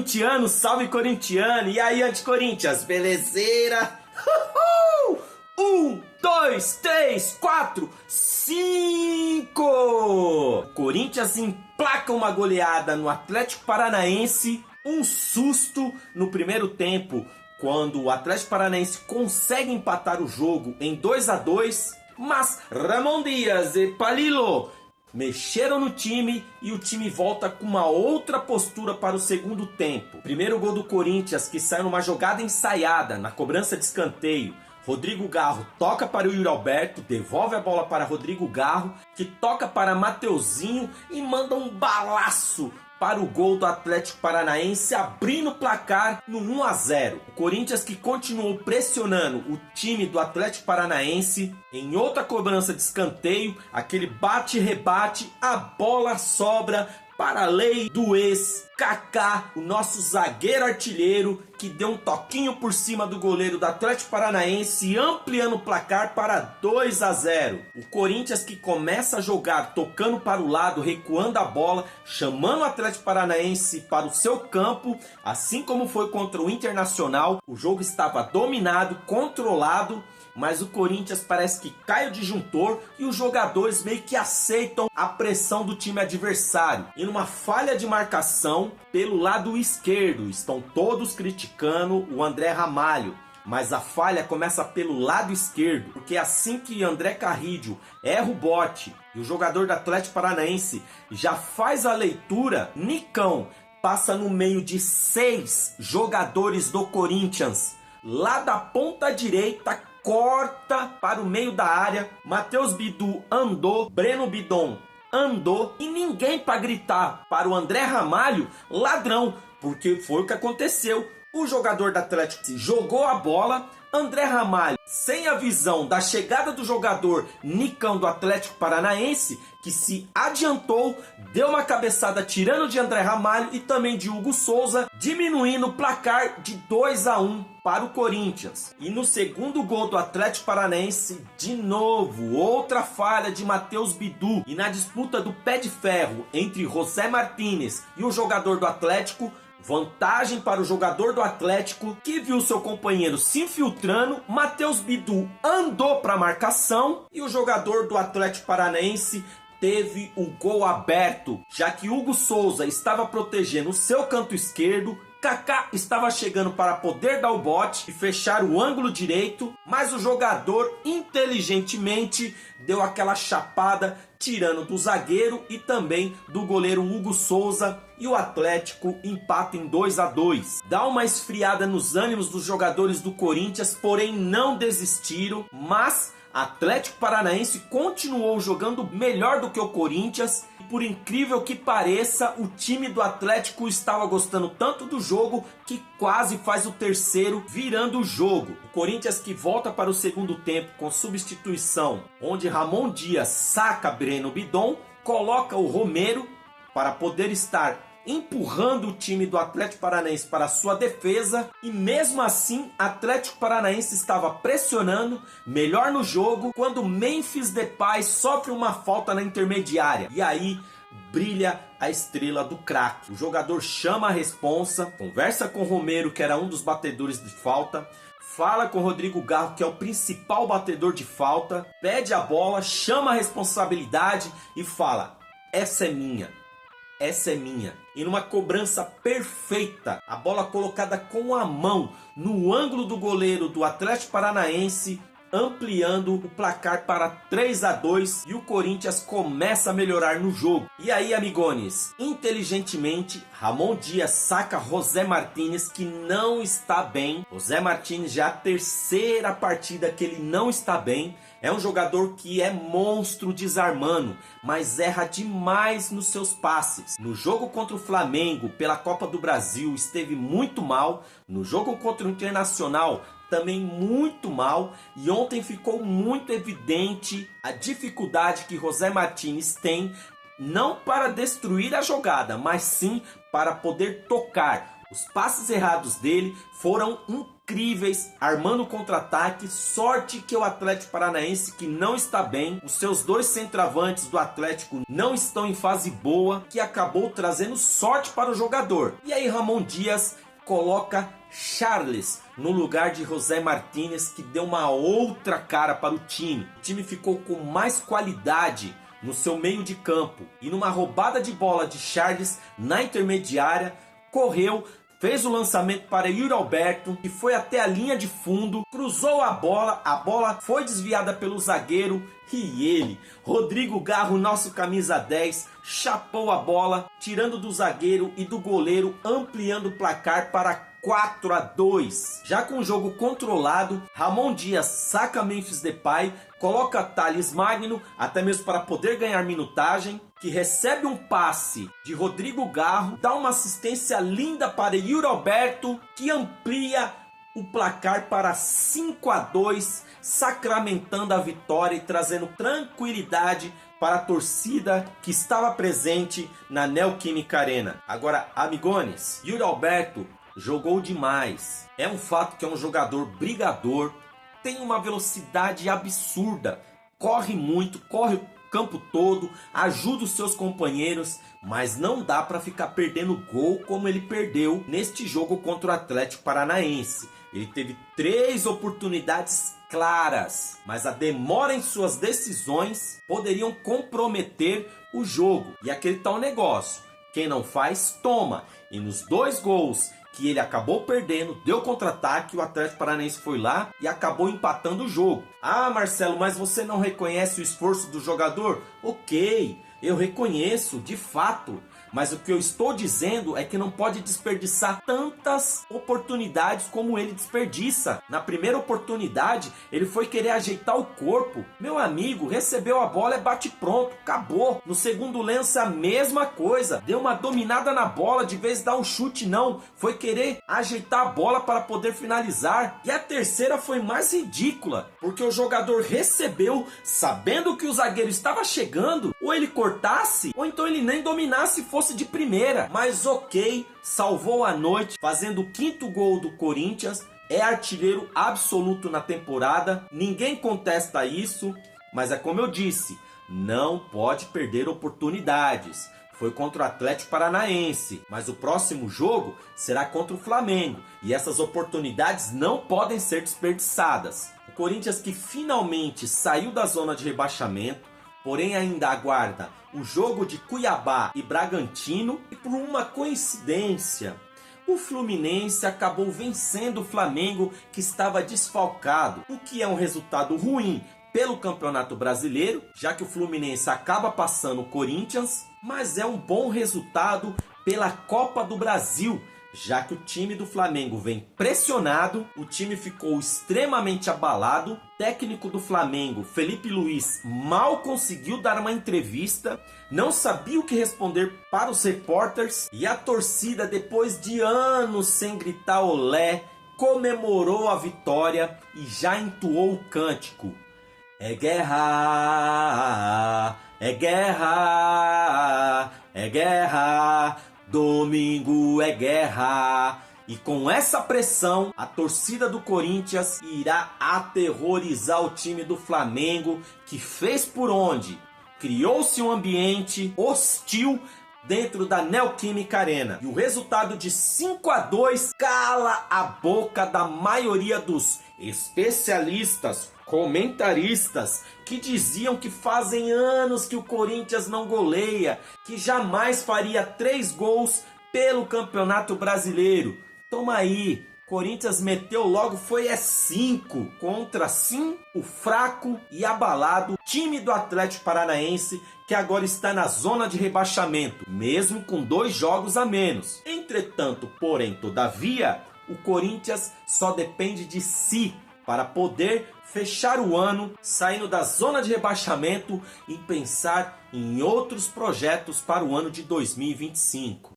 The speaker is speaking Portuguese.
corintiano, salve corintiano! E aí, anti-Corinthians, belezeira? 1, 2, 3, 4, 5! Corinthians emplaca uma goleada no Atlético Paranaense. Um susto no primeiro tempo, quando o Atlético Paranaense consegue empatar o jogo em 2-2. Mas Ramon Dias e Palillo mexeram no time e o time volta com uma outra postura para o segundo tempo. Primeiro gol do Corinthians, que sai numa jogada ensaiada, na cobrança de escanteio. Rodrigo Garro toca para o Yuri Alberto, devolve a bola para Rodrigo Garro, que toca para Mateuzinho e manda um balaço para o gol do Atlético Paranaense, abrindo o placar no 1-0. O Corinthians, que continuou pressionando o time do Atlético Paranaense, em outra cobrança de escanteio, aquele bate-rebate, a bola sobra para a lei do ex-Kaká, o nosso zagueiro artilheiro, que deu um toquinho por cima do goleiro do Atlético Paranaense, ampliando o placar para 2-0. O Corinthians, que começa a jogar tocando para o lado, recuando a bola, chamando o Atlético Paranaense para o seu campo, assim como foi contra o Internacional. O jogo estava dominado, controlado, mas o Corinthians parece que cai o disjuntor e os jogadores meio que aceitam a pressão do time adversário. E numa falha de marcação pelo lado esquerdo, estão todos criticando o André Ramalho. Mas a falha começa pelo lado esquerdo, porque assim que André Carrillo erra o bote e o jogador do Atlético Paranaense já faz a leitura, Nicão passa no meio de 6 jogadores do Corinthians. Lá da ponta direita, corta para o meio da área, Matheus Bidu andou, Breno Bidon andou e ninguém para gritar para o André Ramalho ladrão, porque foi o que aconteceu. O jogador do Atlético jogou a bola, André Ramalho, sem a visão da chegada do jogador Nicão do Atlético Paranaense, que se adiantou, deu uma cabeçada tirando de André Ramalho e também de Hugo Souza, diminuindo o placar de 2-1 para o Corinthians. E no segundo gol do Atlético Paranaense, de novo, outra falha de Matheus Bidu. E na disputa do pé de ferro entre José Martínez e o jogador do Atlético, vantagem para o jogador do Atlético, que viu seu companheiro se infiltrando. Matheus Bidu andou para a marcação e o jogador do Atlético Paranaense teve o gol aberto, já que Hugo Souza estava protegendo o seu canto esquerdo. Kaká estava chegando para poder dar o bote e fechar o ângulo direito, mas o jogador inteligentemente deu aquela chapada, tirando do zagueiro e também do goleiro Hugo Souza, e o Atlético empata em 2-2. Dá uma esfriada nos ânimos dos jogadores do Corinthians, porém não desistiram, mas Atlético Paranaense continuou jogando melhor do que o Corinthians. E por incrível que pareça, o time do Atlético estava gostando tanto do jogo que quase faz o terceiro, virando o jogo. O Corinthians, que volta para o segundo tempo com substituição, onde Ramon Dias saca Breno Bidon, coloca o Romero para poder estar empurrando o time do Atlético Paranaense para a sua defesa, e mesmo assim Atlético Paranaense estava pressionando, melhor no jogo, quando Memphis Depay sofre uma falta na intermediária, e aí brilha a estrela do craque. O jogador chama a responsa, conversa com o Romero, que era um dos batedores de falta, fala com o Rodrigo Garro, que é o principal batedor de falta, pede a bola, chama a responsabilidade e fala: essa é minha. Essa é minha. E numa cobrança perfeita, a bola colocada com a mão no ângulo do goleiro do Atlético Paranaense, ampliando o placar para 3-2, e o Corinthians começa a melhorar no jogo. E aí, amigones, inteligentemente, Ramon Dias saca José Martínez, que não está bem. José Martínez já é a terceira partida que ele não está bem. É um jogador que é monstro desarmando, mas erra demais nos seus passes. No jogo contra o Flamengo pela Copa do Brasil esteve muito mal. No jogo contra o Internacional também muito mal. E ontem ficou muito evidente a dificuldade que José Martínez tem, não para destruir a jogada, mas sim para poder tocar. Os passes errados dele foram incríveis, armando contra-ataque. Sorte que o Atlético Paranaense, que não está bem, os seus dois centroavantes do Atlético não estão em fase boa, que acabou trazendo sorte para o jogador. E aí Ramon Dias coloca Charles no lugar de José Martínez, que deu uma outra cara para o time. O time ficou com mais qualidade no seu meio de campo, e numa roubada de bola de Charles na intermediária, correu, fez o lançamento para Yuri Alberto, que foi até a linha de fundo, cruzou a bola foi desviada pelo zagueiro, e ele, Rodrigo Garro, nosso camisa 10, chapou a bola, tirando do zagueiro e do goleiro, ampliando o placar para 4-2. Já com o jogo controlado, Ramon Dias saca Memphis Depay, coloca Thales Magno, até mesmo para poder ganhar minutagem, que recebe um passe de Rodrigo Garro, dá uma assistência linda para Yuri Alberto, que amplia o placar para 5-2, sacramentando a vitória e trazendo tranquilidade para a torcida que estava presente na Neoquímica Arena. Agora, amigones, Yuri Alberto jogou demais. É um fato que é um jogador brigador, tem uma velocidade absurda, corre muito, corre o campo todo, ajuda os seus companheiros, mas não dá para ficar perdendo gol como ele perdeu neste jogo contra o Atlético Paranaense. Ele teve 3 oportunidades claras, mas a demora em suas decisões poderiam comprometer o jogo. E aquele tal negócio, quem não faz, toma. E nos 2 gols que ele acabou perdendo, deu contra-ataque, o Atlético Paranaense foi lá e acabou empatando o jogo. Ah, Marcelo, mas você não reconhece o esforço do jogador? Ok, eu reconheço, de fato. Mas o que eu estou dizendo é que não pode desperdiçar tantas oportunidades como ele desperdiça. Na primeira oportunidade, ele foi querer ajeitar o corpo. Meu amigo, recebeu a bola, é bate pronto, acabou. No segundo lance, a mesma coisa. Deu uma dominada na bola, de vez de dar um chute, não. Foi querer ajeitar a bola para poder finalizar. E a terceira foi mais ridícula, porque o jogador recebeu, sabendo que o zagueiro estava chegando, ou ele cortasse, ou então ele nem dominasse e fosse de primeira. Mas ok, salvou a noite, fazendo o 5º gol do Corinthians, é artilheiro absoluto na temporada, ninguém contesta isso, mas é como eu disse, não pode perder oportunidades. Foi contra o Atlético Paranaense, mas o próximo jogo será contra o Flamengo, e essas oportunidades não podem ser desperdiçadas. O Corinthians, que finalmente saiu da zona de rebaixamento, porém ainda aguarda o jogo de Cuiabá e Bragantino, e por uma coincidência, o Fluminense acabou vencendo o Flamengo, que estava desfalcado, o que é um resultado ruim pelo Campeonato Brasileiro, já que o Fluminense acaba passando o Corinthians, mas é um bom resultado pela Copa do Brasil, já que o time do Flamengo vem pressionado, o time ficou extremamente abalado. O técnico do Flamengo, Felipe Luiz, mal conseguiu dar uma entrevista, não sabia o que responder para os repórteres, e a torcida, depois de anos sem gritar olé, comemorou a vitória e já entoou o cântico: é guerra, é guerra, é guerra, domingo é guerra. E com essa pressão, a torcida do Corinthians irá aterrorizar o time do Flamengo, que fez por onde? Criou-se um ambiente hostil dentro da Neoquímica Arena. E o resultado de 5-2 cala a boca da maioria dos especialistas, comentaristas, que diziam que fazem anos que o Corinthians não goleia, que jamais faria 3 gols pelo Campeonato Brasileiro. Toma aí, Corinthians meteu logo, foi 5 contra sim o fraco e abalado time do Atlético Paranaense, que agora está na zona de rebaixamento, mesmo com 2 jogos a menos. Entretanto, porém, todavia, o Corinthians só depende de si para poder fechar o ano saindo da zona de rebaixamento e pensar em outros projetos para o ano de 2025.